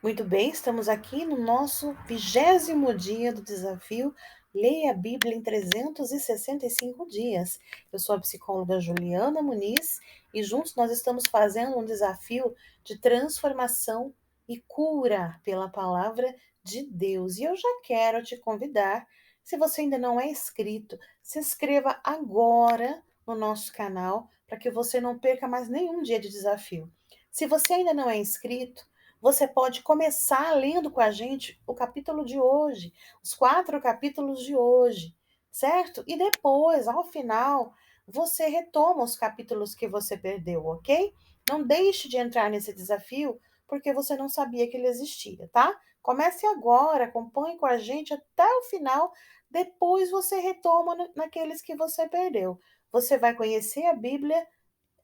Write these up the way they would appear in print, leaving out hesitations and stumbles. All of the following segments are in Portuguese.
Muito bem, estamos aqui no nosso 20º dia do desafio Leia a Bíblia em 365 dias. Eu sou a psicóloga Juliana Muniz e juntos nós estamos fazendo um desafio de transformação e cura pela palavra de Deus. E eu já quero te convidar, se você ainda não é inscrito, se inscreva agora no nosso canal para que você não perca mais nenhum dia de desafio. Se você ainda não é inscrito, você pode começar lendo com a gente o capítulo de hoje, os 4 capítulos de hoje, certo? E depois, ao final, você retoma os capítulos que você perdeu, ok? Não deixe de entrar nesse desafio porque você não sabia que ele existia, tá? Comece agora, acompanhe com a gente até o final, depois você retoma naqueles que você perdeu. Você vai conhecer a Bíblia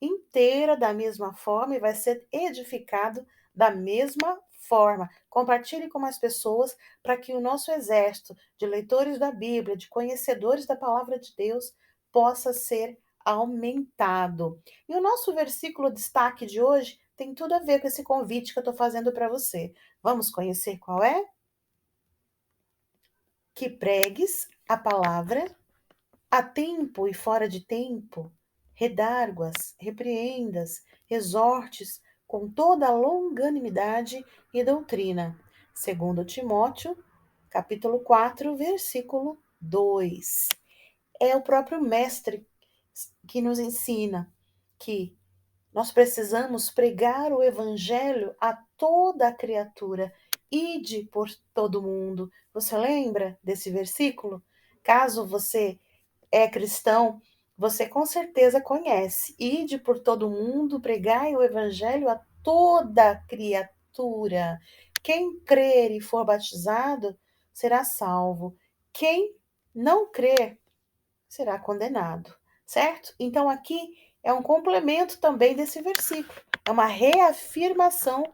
inteira da mesma forma e vai ser edificado da mesma forma. Compartilhe com mais pessoas para que o nosso exército de leitores da Bíblia, de conhecedores da palavra de Deus, possa ser aumentado. E o nosso versículo destaque de hoje tem tudo a ver com esse convite que eu estou fazendo para você. Vamos conhecer qual é? Que pregues a palavra a tempo e fora de tempo, redarguas, repreendas, exortes com toda a longanimidade e doutrina. Segundo Timóteo, capítulo 4, versículo 2. É o próprio mestre que nos ensina que nós precisamos pregar o evangelho a toda a criatura. Ide por todo mundo. Você lembra desse versículo? Caso você é cristão, você com certeza conhece. Ide por todo mundo, pregai o evangelho a toda criatura. Quem crer e for batizado será salvo. Quem não crer será condenado, certo? Então aqui é um complemento também desse versículo. É uma reafirmação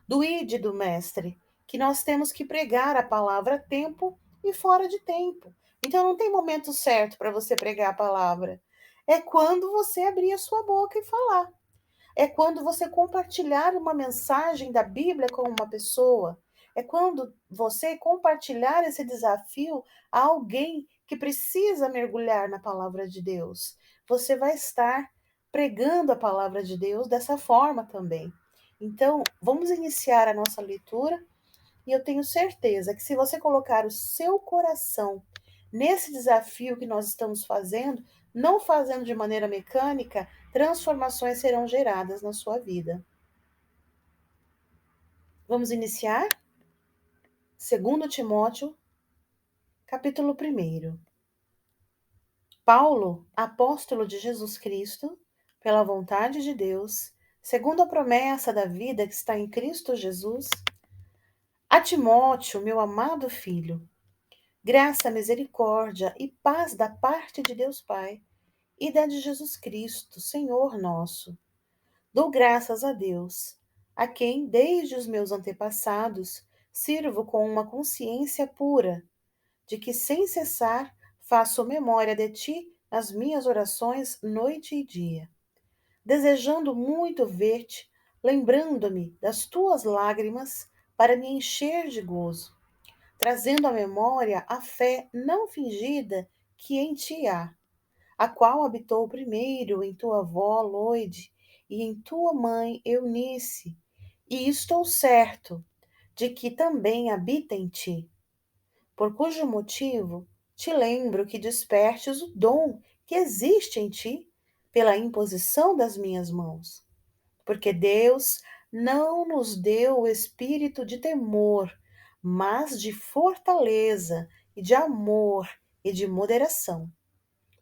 do ide do mestre, que nós temos que pregar a palavra a tempo e fora de tempo. Então não tem momento certo para você pregar a palavra. É quando você abrir a sua boca e falar. É quando você compartilhar uma mensagem da Bíblia com uma pessoa. É quando você compartilhar esse desafio a alguém que precisa mergulhar na palavra de Deus. Você vai estar pregando a palavra de Deus dessa forma também. Então, vamos iniciar a nossa leitura e eu tenho certeza que se você colocar o seu coração nesse desafio que nós estamos fazendo, não fazendo de maneira mecânica, transformações serão geradas na sua vida. Vamos iniciar? Segundo Timóteo, capítulo 1. Paulo, apóstolo de Jesus Cristo, pela vontade de Deus, segundo a promessa da vida que está em Cristo Jesus, a Timóteo, meu amado filho, graça, misericórdia e paz da parte de Deus Pai e da de Jesus Cristo, Senhor nosso. Dou graças a Deus, a quem, desde os meus antepassados, sirvo com uma consciência pura, de que sem cessar faço memória de ti nas minhas orações noite e dia, desejando muito ver-te, lembrando-me das tuas lágrimas para me encher de gozo, trazendo à memória a fé não fingida que em ti há, a qual habitou primeiro em tua avó Loide e em tua mãe Eunice, e estou certo de que também habita em ti, por cujo motivo te lembro que despertes o dom que existe em ti pela imposição das minhas mãos. Porque Deus não nos deu o espírito de temor, mas de fortaleza e de amor e de moderação.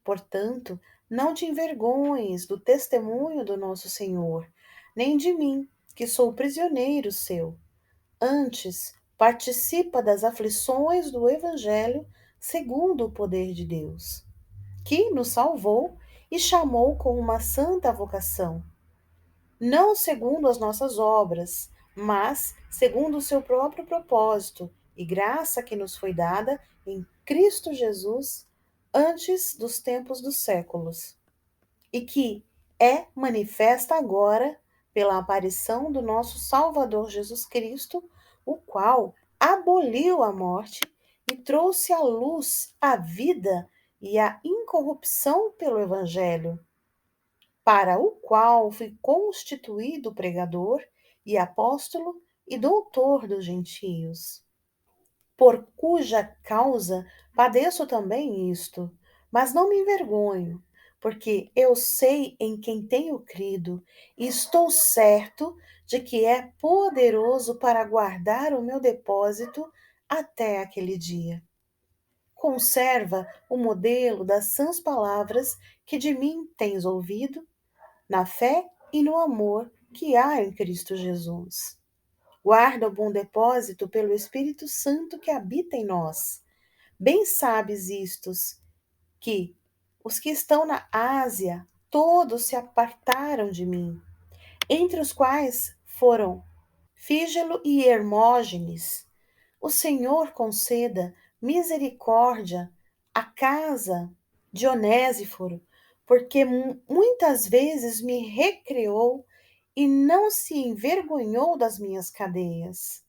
Portanto, não te envergonhes do testemunho do nosso Senhor, nem de mim, que sou prisioneiro seu. Antes, participa das aflições do Evangelho segundo o poder de Deus, que nos salvou e chamou com uma santa vocação, não segundo as nossas obras, mas segundo o seu próprio propósito e graça que nos foi dada em Cristo Jesus antes dos tempos dos séculos, e que é manifesta agora pela aparição do nosso Salvador Jesus Cristo, o qual aboliu a morte e trouxe à luz a vida e a incorrupção pelo Evangelho, para o qual fui constituído pregador e apóstolo e doutor dos gentios, por cuja causa padeço também isto, mas não me envergonho, porque eu sei em quem tenho crido, e estou certo de que é poderoso para guardar o meu depósito até aquele dia. Conserva o modelo das sãs palavras que de mim tens ouvido, na fé e no amor que há em Cristo Jesus. Guarda o bom depósito pelo Espírito Santo que habita em nós. Bem sabes istos, que os que estão na Ásia, todos se apartaram de mim, entre os quais foram Fígelo e Hermógenes. O Senhor conceda misericórdia à casa de Onésiforo, porque muitas vezes me recreou e não se envergonhou das minhas cadeias.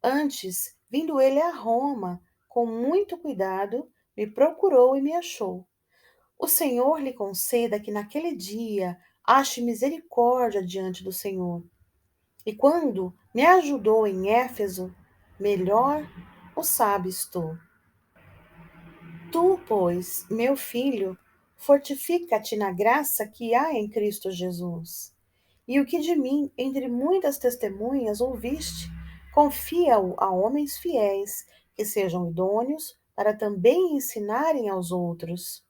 Antes, vindo ele a Roma, com muito cuidado, me procurou e me achou. O Senhor lhe conceda que naquele dia ache misericórdia diante do Senhor. E quando me ajudou em Éfeso, melhor o sabes tu. Tu, pois, meu filho, fortifica-te na graça que há em Cristo Jesus. E o que de mim, entre muitas testemunhas, ouviste, confia-o a homens fiéis, que sejam idôneos para também ensinarem aos outros.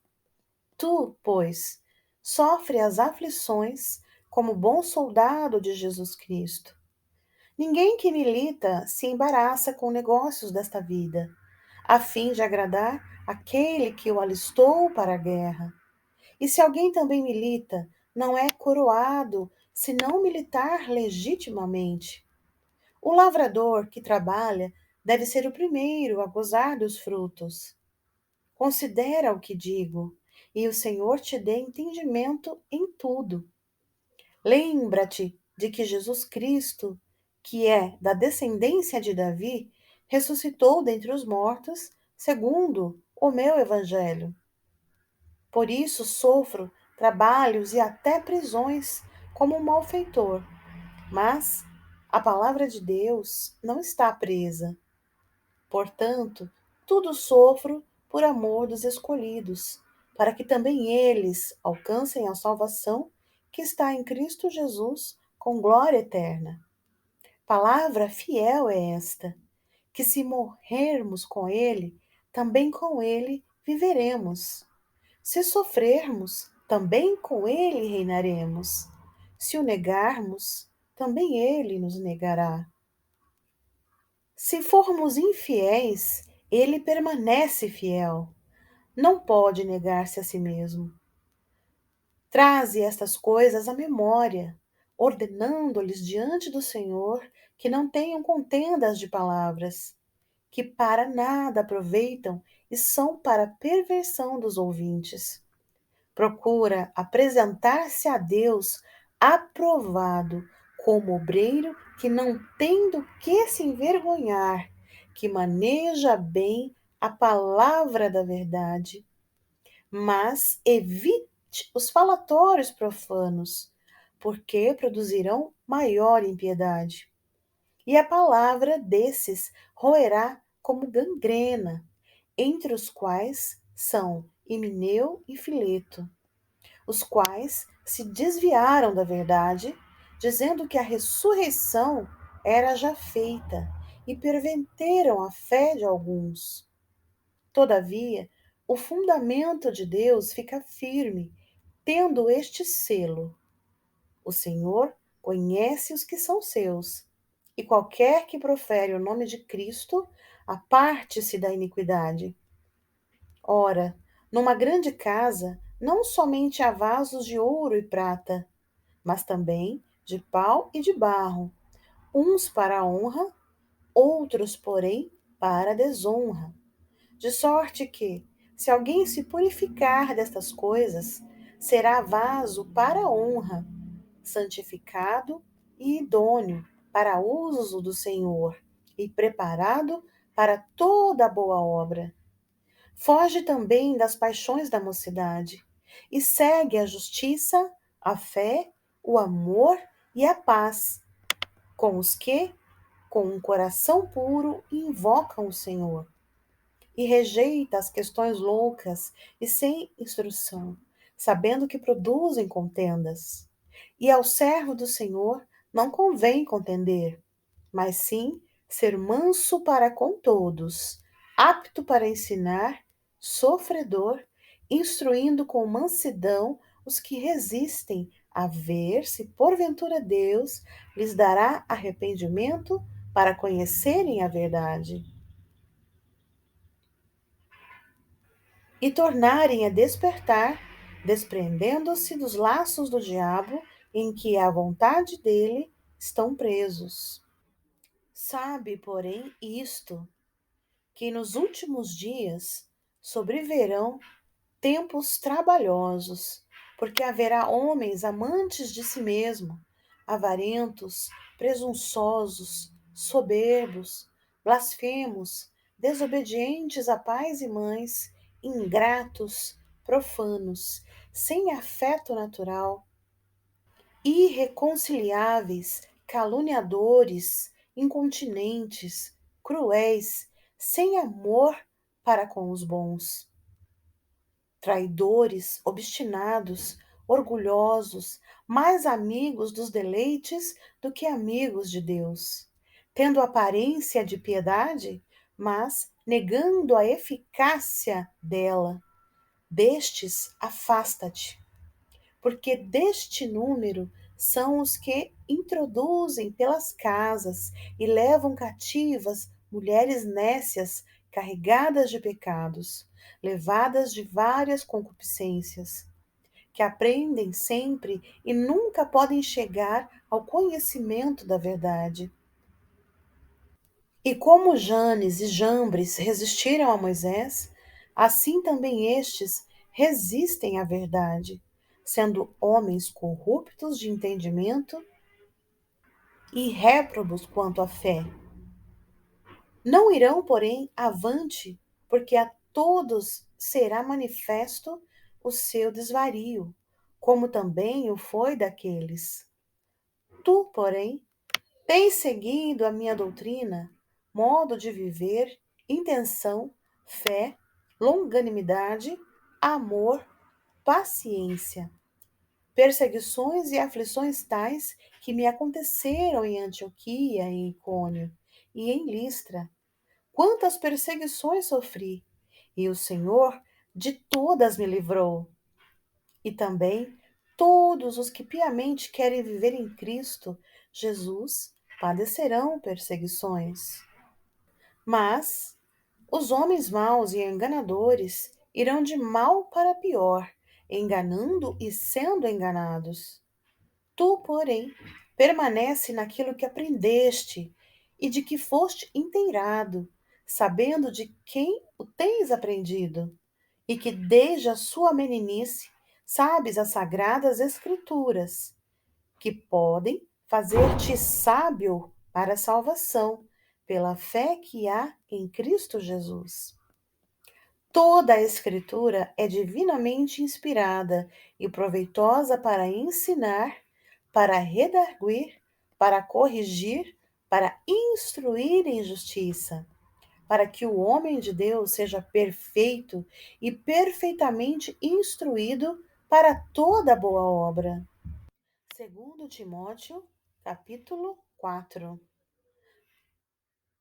Tu, pois, sofre as aflições como bom soldado de Jesus Cristo. Ninguém que milita se embaraça com negócios desta vida, a fim de agradar aquele que o alistou para a guerra. E se alguém também milita, não é coroado se não militar legitimamente. O lavrador que trabalha deve ser o primeiro a gozar dos frutos. Considera o que digo, e o Senhor te dê entendimento em tudo. Lembra-te de que Jesus Cristo, que é da descendência de Davi, ressuscitou dentre os mortos, segundo o meu evangelho. Por isso sofro trabalhos e até prisões como um malfeitor. Mas a palavra de Deus não está presa. Portanto, tudo sofro por amor dos escolhidos, para que também eles alcancem a salvação que está em Cristo Jesus com glória eterna. Palavra fiel é esta, que se morrermos com ele, também com ele viveremos. Se sofrermos, também com ele reinaremos. Se o negarmos, também ele nos negará. Se formos infiéis, ele permanece fiel. Não pode negar-se a si mesmo. Traze estas coisas à memória, ordenando-lhes diante do Senhor que não tenham contendas de palavras, que para nada aproveitam e são para perversão dos ouvintes. Procura apresentar-se a Deus aprovado, como obreiro que não tem do que se envergonhar, que maneja bem a palavra da verdade, mas evite os falatórios profanos, porque produzirão maior impiedade. E a palavra desses roerá como gangrena, entre os quais são Himeneu e Fileto, os quais se desviaram da verdade, dizendo que a ressurreição era já feita, e perverteram a fé de alguns. Todavia, o fundamento de Deus fica firme, tendo este selo: o Senhor conhece os que são seus, e qualquer que profere o nome de Cristo, aparte-se da iniquidade. Ora, numa grande casa, não somente há vasos de ouro e prata, mas também de pau e de barro, uns para a honra, outros, porém, para a desonra. De sorte que, se alguém se purificar destas coisas, será vaso para a honra, santificado e idôneo para uso do Senhor e preparado para toda boa obra. Foge também das paixões da mocidade e segue a justiça, a fé, o amor e a paz, com os que, com um coração puro, invocam o Senhor. E rejeita as questões loucas e sem instrução, sabendo que produzem contendas. E ao servo do Senhor não convém contender, mas sim ser manso para com todos, apto para ensinar, sofredor, instruindo com mansidão os que resistem, a ver se porventura Deus lhes dará arrependimento para conhecerem a verdade e tornarem a despertar, desprendendo-se dos laços do diabo em que a vontade dele estão presos. Sabe, porém, isto, que nos últimos dias sobrevirão tempos trabalhosos, porque haverá homens amantes de si mesmo, avarentos, presunçosos, soberbos, blasfemos, desobedientes a pais e mães, ingratos, profanos, sem afeto natural, irreconciliáveis, caluniadores, incontinentes, cruéis, sem amor para com os bons, traidores, obstinados, orgulhosos, mais amigos dos deleites do que amigos de Deus, tendo aparência de piedade, mas negando a eficácia dela. Destes, afasta-te, porque deste número são os que introduzem pelas casas e levam cativas mulheres nécias, carregadas de pecados, levadas de várias concupiscências, que aprendem sempre e nunca podem chegar ao conhecimento da verdade. E como Janes e Jambres resistiram a Moisés, assim também estes resistem à verdade, sendo homens corruptos de entendimento e réprobos quanto à fé. Não irão, porém, avante, porque a todos será manifesto o seu desvario, como também o foi daqueles. Tu, porém, tens seguido a minha doutrina, modo de viver, intenção, fé, longanimidade, amor, paciência, perseguições e aflições tais que me aconteceram em Antioquia, em Icônio e em Listra. Quantas perseguições sofri, e o Senhor de todas me livrou. E também todos os que piamente querem viver em Cristo Jesus padecerão perseguições. Mas os homens maus e enganadores irão de mal para pior, enganando e sendo enganados. Tu, porém, permanece naquilo que aprendeste e de que foste inteirado, sabendo de quem o tens aprendido, e que desde a sua meninice sabes as sagradas Escrituras, que podem fazer-te sábio para a salvação, pela fé que há em Cristo Jesus. Toda a Escritura é divinamente inspirada e proveitosa para ensinar, para redarguir, para corrigir, para instruir em justiça, para que o homem de Deus seja perfeito e perfeitamente instruído para toda boa obra. Segundo Timóteo, capítulo 4.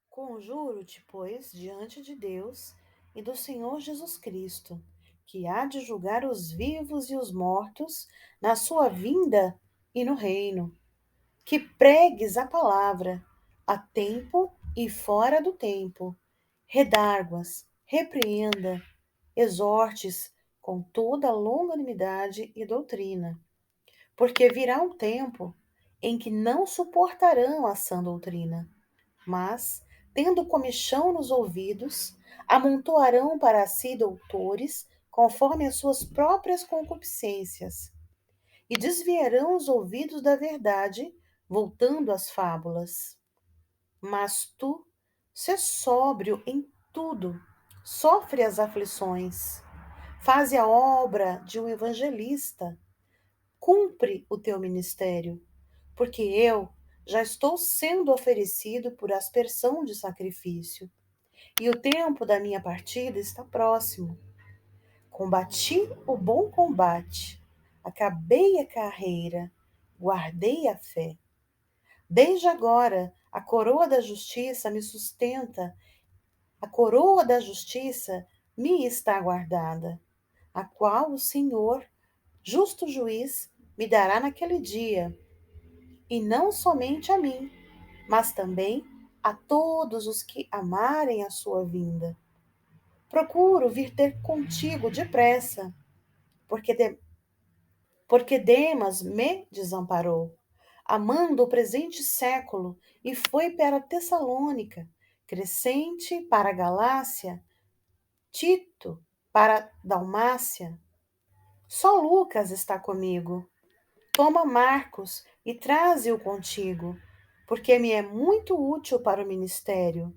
Conjuro-te, pois, diante de Deus e do Senhor Jesus Cristo, que há de julgar os vivos e os mortos na sua vinda e no reino, que pregues a palavra a tempo e fora do tempo, redarguas, repreenda, exortes com toda longanimidade e doutrina, porque virá um tempo em que não suportarão a sã doutrina, mas, tendo comichão nos ouvidos, amontoarão para si doutores conforme as suas próprias concupiscências, e desviarão os ouvidos da verdade voltando às fábulas. Mas tu, sê sóbrio em tudo, sofre as aflições, faze a obra de um evangelista, cumpre o teu ministério, porque eu já estou sendo oferecido por aspersão de sacrifício, e o tempo da minha partida está próximo. Combati o bom combate, acabei a carreira, guardei a fé. Desde agora, a coroa da justiça me sustenta, a coroa da justiça me está guardada, a qual o Senhor, justo juiz, me dará naquele dia, e não somente a mim, mas também a todos os que amarem a sua vinda. Procuro vir ter contigo depressa, porque, porque Demas me desamparou, amando o presente século, e foi para Tessalônica, Crescente para a Galácia, Tito para Dalmácia. Só Lucas está comigo. Toma Marcos e traze-o contigo, porque me é muito útil para o ministério.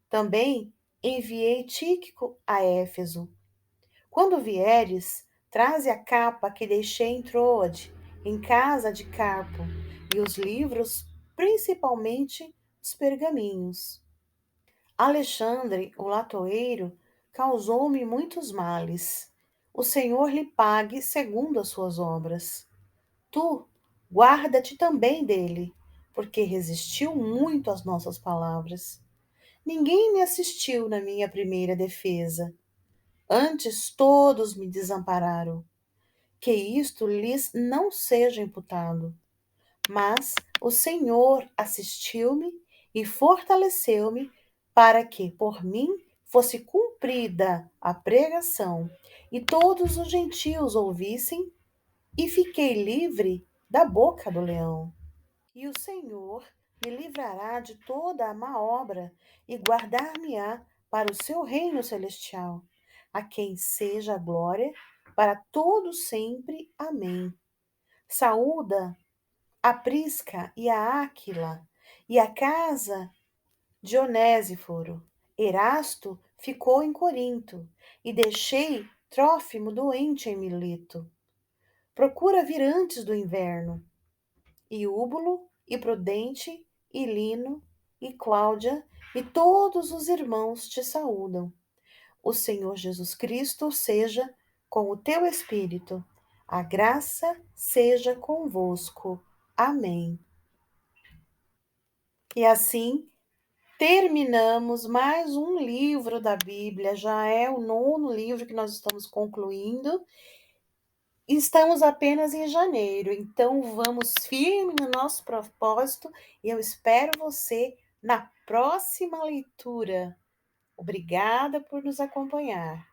Também enviei Tíquico a Éfeso. Quando vieres, traze a capa que deixei em Troade, em casa de Carpo, e os livros, principalmente os pergaminhos. Alexandre, o latoeiro, causou-me muitos males. O Senhor lhe pague segundo as suas obras. Tu, guarda-te também dele, porque resistiu muito às nossas palavras. Ninguém me assistiu na minha primeira defesa. Antes todos me desampararam. Que isto lhes não seja imputado. Mas o Senhor assistiu-me e fortaleceu-me para que por mim fosse cumprida a pregação e todos os gentios ouvissem, e fiquei livre da boca do leão. E o Senhor me livrará de toda a má obra e guardar-me-á para o seu reino celestial, a quem seja a glória para todo sempre. Amém. Saúda a Prisca e a Áquila e a casa de Onésiforo. Erasto ficou em Corinto e deixei Trófimo doente em Mileto. Procura vir antes do inverno. E Úbulo, e Prudente, e Lino, e Cláudia, e todos os irmãos te saúdam. O Senhor Jesus Cristo seja com o teu espírito. A graça seja convosco. Amém. E assim terminamos mais um livro da Bíblia. Já é o 9º livro que nós estamos concluindo. Estamos apenas em janeiro, então vamos firme no nosso propósito e eu espero você na próxima leitura. Obrigada por nos acompanhar.